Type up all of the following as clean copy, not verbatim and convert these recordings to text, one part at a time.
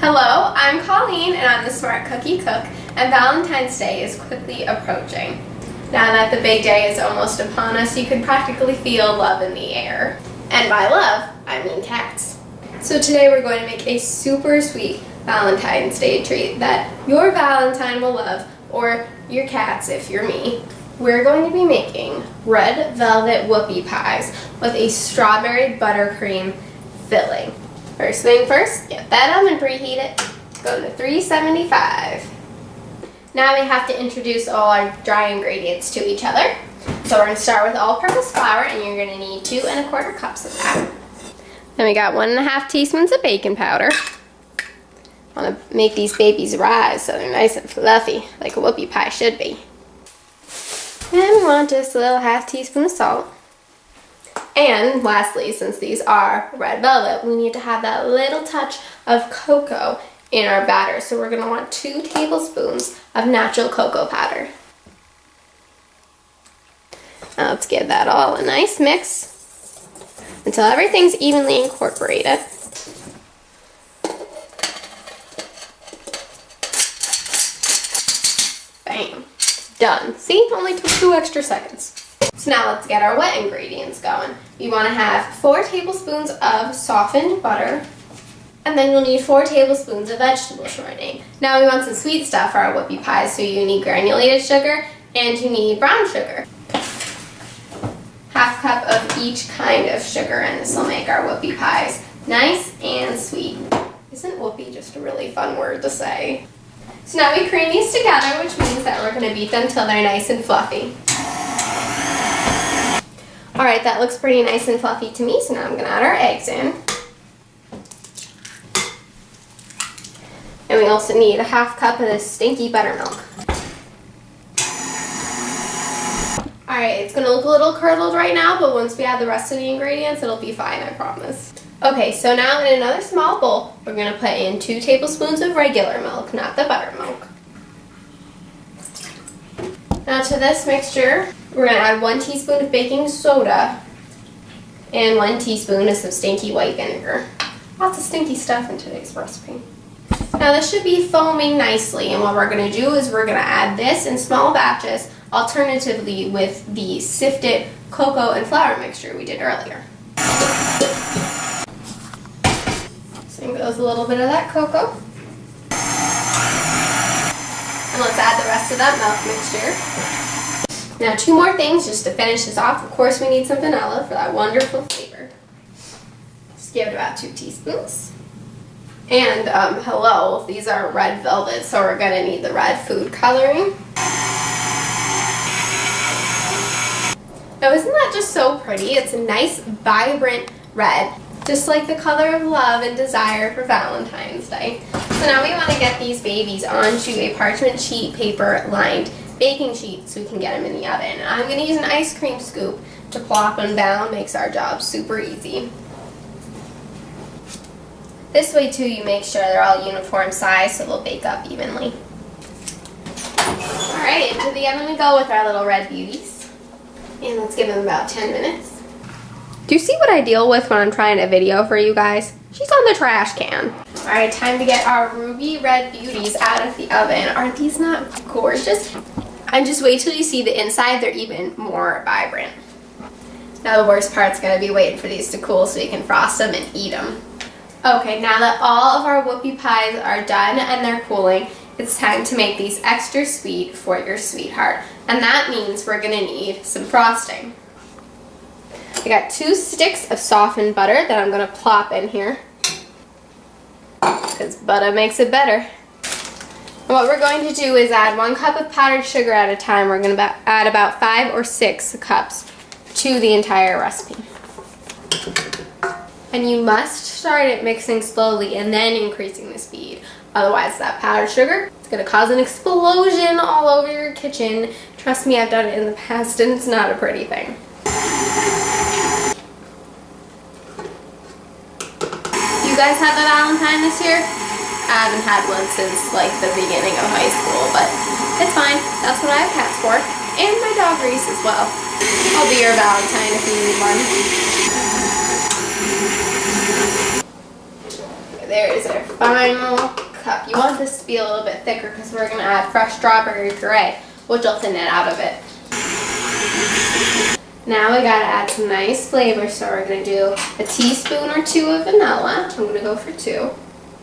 Hello, I'm Colleen and I'm the Smart Cookie Cook, and Valentine's Day is quickly approaching. Now that the big day is almost upon us, you can practically feel love in the air. And by love, I mean cats. So today we're going to make a super sweet Valentine's Day treat that your Valentine will love, or your cats if you're me. We're going to be making red velvet whoopie pies with a strawberry buttercream filling. First thing first, get that oven preheated. Go to 375. Now we have to introduce all our dry ingredients to each other. So we're going to start with all-purpose flour, and you're going to need 2 1/4 cups of that. Then we got 1 1/2 teaspoons of baking powder. I want to make these babies rise so they're nice and fluffy, like a whoopie pie should be. And we want just a little 1/2 teaspoon of salt. And lastly, since these are red velvet, we need to have that little touch of cocoa in our batter. So we're going to want 2 tablespoons of natural cocoa powder. Now let's give that all a nice mix until everything's evenly incorporated. Bam. Done. See? Only took 2 extra seconds. So now let's get our wet ingredients going. You want to have 4 tablespoons of softened butter, and then you'll need 4 tablespoons of vegetable shortening. Now we want some sweet stuff for our whoopie pies, so you need granulated sugar and you need brown sugar. 1/2 cup of each kind of sugar, and this will make our whoopie pies nice and sweet. Isn't whoopie just a really fun word to say? So now we cream these together, which means that we're going to beat them till they're nice and fluffy. Alright, that looks pretty nice and fluffy to me, so now I'm going to add our eggs in. And we also need 1/2 cup of this stinky buttermilk. Alright, it's going to look a little curdled right now, but once we add the rest of the ingredients, it'll be fine, I promise. Okay, so now in another small bowl, we're going to put in 2 tablespoons of regular milk, not the buttermilk. Now to this mixture, we're going to add 1 teaspoon of baking soda and 1 teaspoon of some stinky white vinegar. Lots of stinky stuff in today's recipe. Now this should be foaming nicely, and what we're going to do is we're going to add this in small batches, alternatively with the sifted cocoa and flour mixture we did earlier. So in goes a little bit of that cocoa. And let's add the rest of that milk mixture. Now 2 more things just to finish this off. Of course we need some vanilla for that wonderful flavor. Just give it about 2 teaspoons. And hello, these are red velvet, so we're going to need the red food coloring. Now isn't that just so pretty? It's a nice vibrant red, just like the color of love and desire for Valentine's Day. So now we want to get these babies onto a parchment sheet paper lined baking sheet so we can get them in the oven. I'm going to use an ice cream scoop to plop them down. Makes our job super easy. This way too you make sure they're all uniform size so they'll bake up evenly. Alright, into the oven we go with our little red beauties. And let's give them about 10 minutes. Do you see what I deal with when I'm trying to video for you guys? She's on the trash can. Alright, time to get our ruby red beauties out of the oven. Aren't these not gorgeous? And just wait till you see the inside, they're even more vibrant. Now the worst part's going to be waiting for these to cool so we can frost them and eat them. Okay, now that all of our whoopie pies are done and they're cooling, it's time to make these extra sweet for your sweetheart. And that means we're going to need some frosting. I got 2 sticks of softened butter that I'm going to plop in here, because butter makes it better. And what we're going to do is add 1 cup of powdered sugar at a time. We're going to add about 5 or 6 cups to the entire recipe. And you must start it mixing slowly and then increasing the speed. Otherwise that powdered sugar is going to cause an explosion all over your kitchen. Trust me, I've done it in the past and it's not a pretty thing. You guys had the Valentine this year? I haven't had one since like the beginning of high school, but it's fine. That's what I have cats for. And my dog Reese as well. I'll be your Valentine if you need one. There is our final You want this to be a little bit thicker because we're going to add fresh strawberry puree, which will thin it out of it. Now we gotta add some nice flavor, so we're gonna do a teaspoon or 2 of vanilla. I'm gonna go for 2.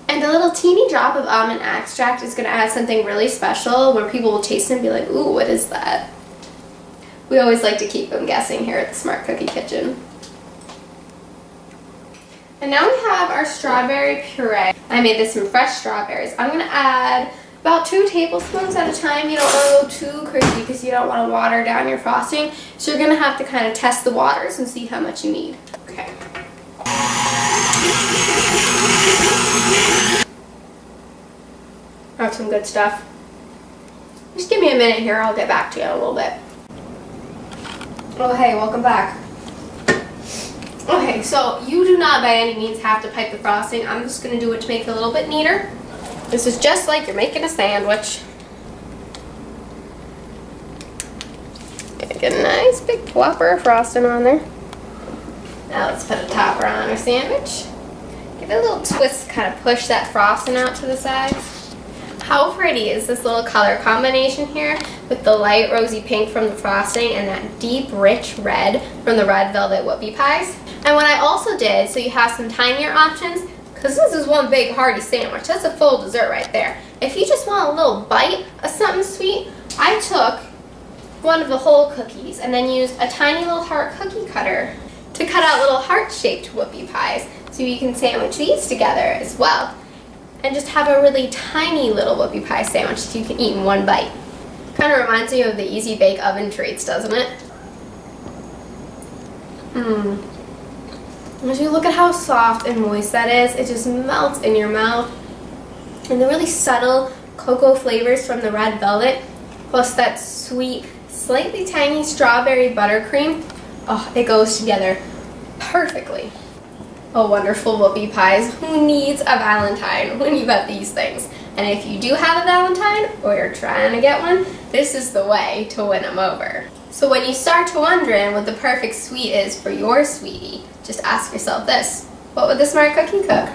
And a little teeny drop of almond extract is gonna add something really special where people will taste it and be like, ooh, what is that? We always like to keep them guessing here at the Smart Cookie Kitchen. And now we have our strawberry puree. I made this from fresh strawberries. I'm gonna add about 2 tablespoons at a time. You don't want to go too crazy because you don't want to water down your frosting. So you're going to have to kind of test the waters and see how much you need. Okay. That's some good stuff. Just give me a minute here. I'll get back to you in a little bit. Oh, hey, welcome back. Okay, so you do not by any means have to pipe the frosting. I'm just going to do it to make it a little bit neater. This is just like you're making a sandwich. Get a nice big plopper of frosting on there. Now let's put a topper on our sandwich. Give it a little twist to kind of push that frosting out to the sides. How pretty is this little color combination here with the light rosy pink from the frosting and that deep rich red from the red velvet whoopie pies. And what I also did, so you have some tinier options, because this is one big hearty sandwich. That's a full dessert right there. If you just want a little bite of something sweet, I took one of the whole cookies and then used a tiny little heart cookie cutter to cut out little heart-shaped whoopie pies so you can sandwich these together as well. And just have a really tiny little whoopie pie sandwich that you can eat in one bite. Kind of reminds me of the Easy Bake Oven treats, doesn't it? As you look at how soft and moist that is, it just melts in your mouth. And the really subtle cocoa flavors from the red velvet, plus that sweet, slightly tangy strawberry buttercream, oh, it goes together perfectly. Oh, wonderful whoopie pies. Who needs a Valentine when you've got these things? And if you do have a Valentine, or you're trying to get one, this is the way to win them over. So when you start to wondering what the perfect sweet is for your sweetie, just ask yourself this: what would the Smart Cookie cook?